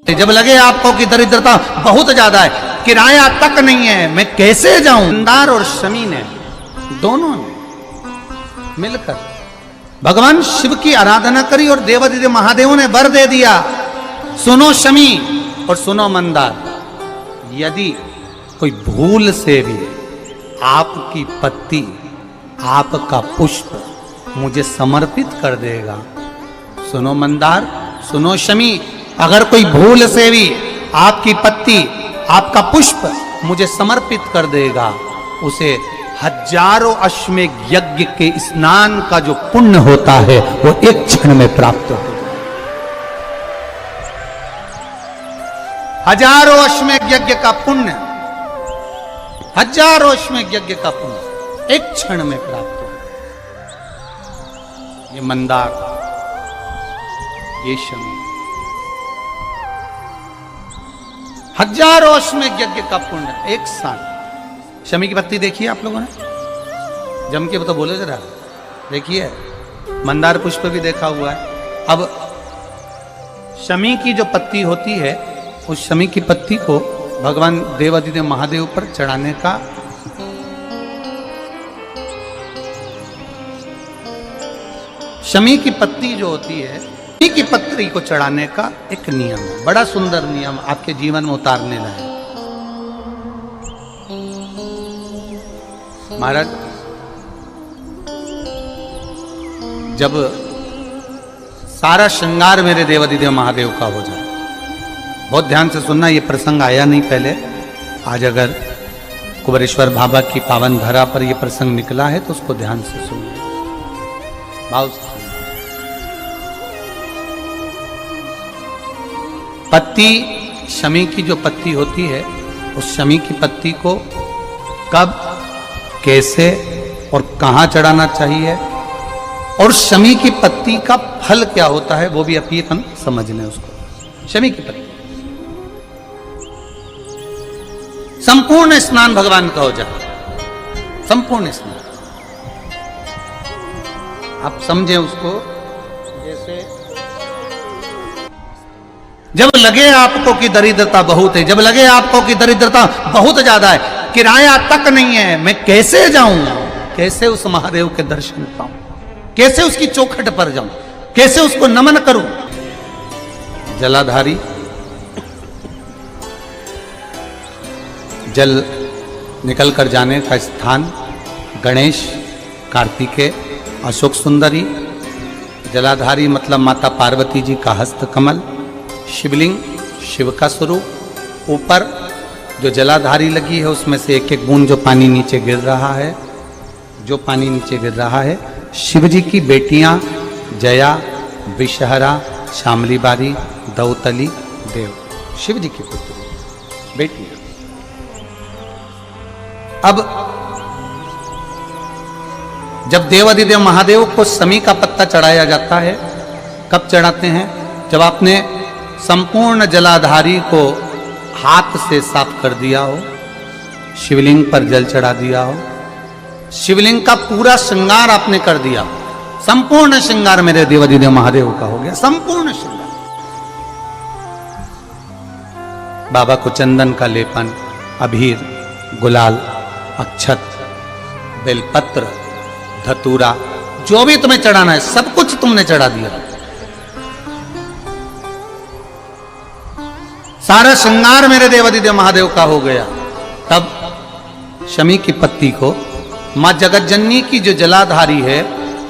जब लगे आपको कि दरिद्रता बहुत ज्यादा है, किराया तक नहीं है, मैं कैसे जाऊं। मंदार और शमी ने दोनों ने मिलकर भगवान शिव की आराधना करी और देवादिदेव महादेव ने वर दे दिया। सुनो शमी और सुनो मंदार, यदि कोई भूल से भी आपकी पत्ती, आपका पुष्प मुझे समर्पित कर देगा, सुनो मंदार, सुनो शमी, अगर कोई भूल से भी आपकी पत्ती, आपका पुष्प मुझे समर्पित कर देगा, उसे हजारों अश्वमेध यज्ञ के स्नान का जो पुण्य होता है वो एक क्षण में प्राप्त हो जाए। हजारों अश्वमेध यज्ञ का पुण्य, हजारों अश्वमेध यज्ञ का पुण्य एक क्षण में प्राप्त हो। ये मंदार, ये शमी, हजारों अश्वमेध यज्ञ का पुण्य एक साथ। शमी की पत्ती देखिए आप लोगों ने, जम के तो बोले जरा, देखिए मंदार पुष्प भी देखा हुआ है। अब शमी की जो पत्ती होती है, उस शमी की पत्ती को भगवान देवादिदेव महादेव पर चढ़ाने का शमी की पत्ती जो होती है, शमी की पत्ती को चढ़ाने का एक नियम है, बड़ा सुंदर नियम, आपके जीवन में उतारने लायक। महाराज, जब सारा श्रृंगार मेरे देवादिदेव महादेव का हो जाए, बहुत ध्यान से सुनना, ये प्रसंग आया नहीं पहले, आज अगर कुबेरेश्वर बाबा की पावन धरा पर यह प्रसंग निकला है तो उसको ध्यान से सुनिए, भाव से सुनिए। पत्ती, शमी की जो पत्ती होती है, उस शमी की पत्ती को कब, कैसे और कहां चढ़ाना चाहिए, और शमी की पत्ती का फल क्या होता है वो भी अभी हम समझ लें उसको। शमी की पत्ती, संपूर्ण स्नान भगवान का हो जाए, संपूर्ण स्नान, आप समझें उसको। जैसे जब लगे आपको कि दरिद्रता बहुत है, जब लगे आपको कि दरिद्रता बहुत ज्यादा है, किराया तक नहीं है, मैं कैसे जाऊं, कैसे उस महादेव के दर्शन पाऊं, कैसे उसकी चौखट पर जाऊं, कैसे उसको नमन करूं। जलाधारी, जल निकल कर जाने का स्थान, गणेश, कार्तिकेय, अशोक सुंदरी, जलाधारी मतलब माता पार्वती जी का हस्त कमल, शिवलिंग, शिव का स्वरूप, ऊपर जो जलाधारी लगी है उसमें से एक एक बूंद जो पानी नीचे गिर रहा है, जो पानी नीचे गिर रहा है, शिव जी की बेटियां जया, विषहरा, शामली बारी, दौतली, देव, शिव जी की पुत्री बेटियां। अब जब देवादिदेव महादेव को शमी का पत्ता चढ़ाया जाता है, कब चढ़ाते हैं, जब आपने संपूर्ण जलाधारी को हाथ से साफ कर दिया हो, शिवलिंग पर जल चढ़ा दिया हो, शिवलिंग का पूरा श्रृंगार आपने कर दिया, संपूर्ण श्रृंगार मेरे देवादिदेव महादेव का हो गया, संपूर्ण श्रृंगार। बाबा को चंदन का लेपन, अबीर, गुलाल, अक्षत, बेलपत्र, धतूरा, जो भी तुम्हें चढ़ाना है सब कुछ तुमने चढ़ा दिया, सारा श्रृंगार मेरे देवादिदेव महादेव का हो गया। तब शमी की पत्ती को मां जगतजननी की जो जलाधारी है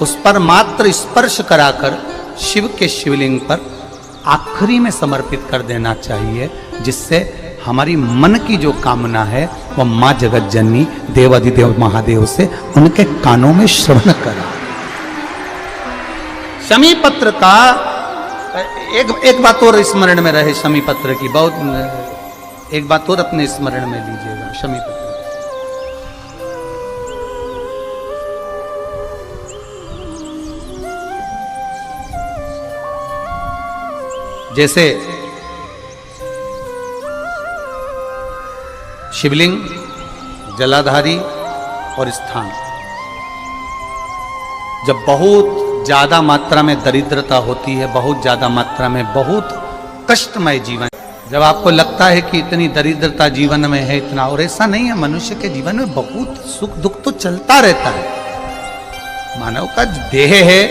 उस पर मात्र स्पर्श कराकर शिव के शिवलिंग पर आखिरी में समर्पित कर देना चाहिए, जिससे हमारी मन की जो कामना है वह मां जगतजननी देवादिदेव महादेव से उनके कानों में श्रवण करा। शमी पत्र का एक बात और स्मरण में रहे, शमी पत्र की बहुत एक बात और अपने स्मरण में लीजिएगा। शमी पत्र जैसे शिवलिंग, जलाधारी और स्थान, जब बहुत ज्यादा मात्रा में दरिद्रता होती है, बहुत ज्यादा मात्रा में बहुत कष्टमय जीवन। जब आपको लगता है कि इतनी दरिद्रता जीवन में है इतना, और ऐसा नहीं है, मनुष्य के जीवन में बहुत सुख दुख तो चलता रहता है। मानव का देह है,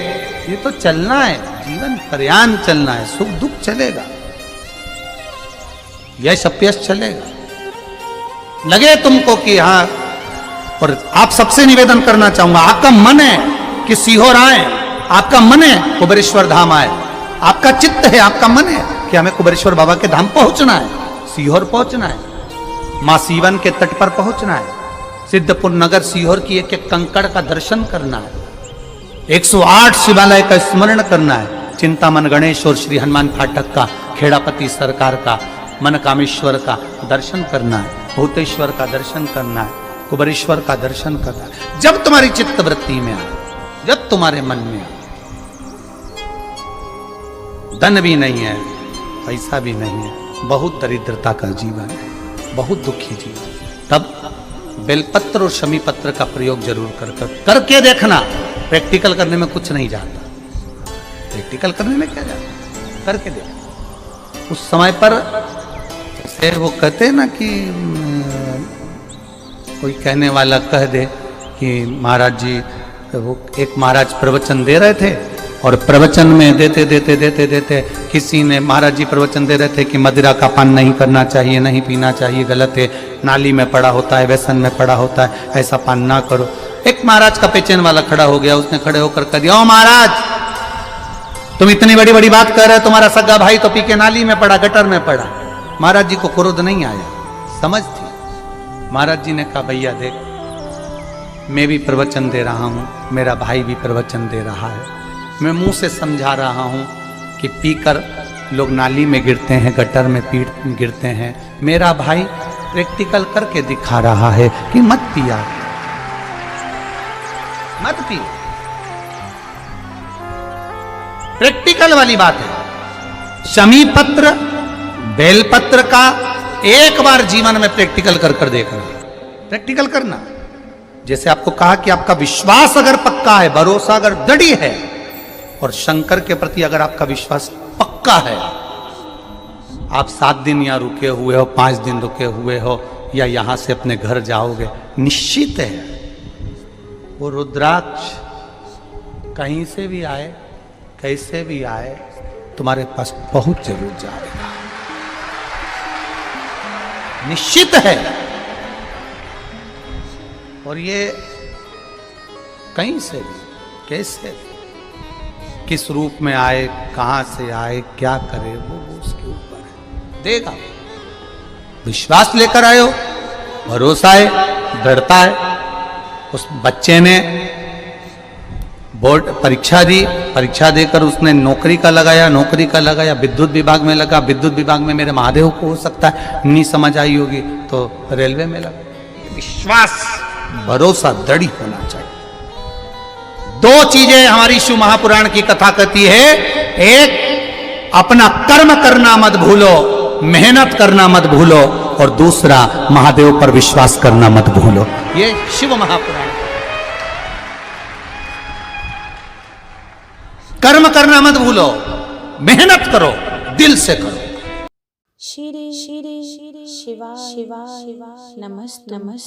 ये तो चलना है, जीवन पर्यान चलना है, सुख दुख चलेगा, यश अपयश चलेगा। लगे तुमको कि हाँ, और आप सबसे निवेदन करना चाहूंगा, आपका मन है कि सीहोर आए, आपका मन है कुबेरेश्वर धाम आए, आपका चित्त है, आपका मन है कि हमें कुबेरेश्वर बाबा के धाम पहुंचना है, सीहोर पहुंचना है, मां सीवन के तट पर पहुंचना है, सिद्धपुर नगर सीहोर की एक एक कंकड़ का दर्शन करना है, 108 शिवालय का स्मरण करना है, चिंतामन गणेश और श्री हनुमान फाटक का, खेड़ापति सरकार का, मनकामेश्वर का दर्शन करना है, भूतेश्वर का दर्शन करना है, कुबेरेश्वर का दर्शन करना है। जब तुम्हारी चित्त वृत्ति में आए, जब तुम्हारे मन में आए, धन भी नहीं है, पैसा भी नहीं है, बहुत दरिद्रता का जीवन है, बहुत दुखी जीवन, तब बेलपत्र और शमी पत्र का प्रयोग जरूर करके देखना। प्रैक्टिकल करने में कुछ नहीं जाता, प्रैक्टिकल करने में क्या जाता, करके देखो। उस समय पर जैसे वो कहते हैं ना कि कोई कहने वाला कह दे कि महाराज जी, वो एक महाराज प्रवचन दे रहे थे और प्रवचन में देते देते देते देते किसी ने, महाराज जी प्रवचन दे रहे थे कि मदिरा का पान नहीं करना चाहिए, नहीं पीना चाहिए, गलत है, नाली में पड़ा होता है, व्यसन में पड़ा होता है, ऐसा पान ना करो। एक महाराज का पेचेन वाला खड़ा हो गया, उसने खड़े होकर कह दिया, ओ महाराज तुम इतनी बड़ी बड़ी बात कर रहे हो, तुम्हारा सगा भाई तो पी के नाली में पड़ा, गटर में पड़ा। महाराज जी को क्रोध नहीं आया, समझ थी। महाराज जी ने कहा, भैया देख, मैं भी प्रवचन दे रहा हूँ, मेरा भाई भी प्रवचन दे रहा है, मैं मुंह से समझा रहा हूँ कि पीकर लोग नाली में गिरते हैं, गटर में गिरते हैं, मेरा भाई प्रैक्टिकल करके दिखा रहा है कि मत पिया, मत पियो। प्रैक्टिकल वाली बात है। शमी पत्र, बेलपत्र का एक बार जीवन में प्रैक्टिकल कर देखना, प्रैक्टिकल करना। जैसे आपको कहा कि आपका विश्वास अगर पक्का है, भरोसा अगर दृढ़ है, और शंकर के प्रति अगर आपका विश्वास पक्का है, आप 7 दिन यहाँ रुके हुए हो, 5 दिन रुके हुए हो, या यहां से अपने घर जाओगे, निश्चित है वो रुद्राक्ष कहीं से भी आए, कैसे भी आए, तुम्हारे पास पहुंच जरूर जाएगा, निश्चित है। और ये कहीं से भी, कैसे भी, किस रूप में आए, कहां से आए, क्या करे, वो उसके ऊपर है, देगा। विश्वास लेकर आए हो, भरोसा है, दृढ़ता है। उस बच्चे ने बोर्ड परीक्षा दी, परीक्षा देकर उसने नौकरी का लगाया, विद्युत विभाग में लगा, विद्युत विभाग में मेरे महादेव को हो सकता है नहीं समझ आई होगी तो रेलवे में लगा। विश्वास, भरोसा दृढ़ होना चाहिए। 2 चीजें हमारी शिव महापुराण की कथा कहती है, एक अपना कर्म करना मत भूलो, मेहनत करना मत भूलो, और दूसरा महादेव पर विश्वास करना मत भूलो। ये शिव महापुराण। कर्म करना मत भूलो, मेहनत करो, दिल से करो। श्री शिवा नमस्तुभ्यं।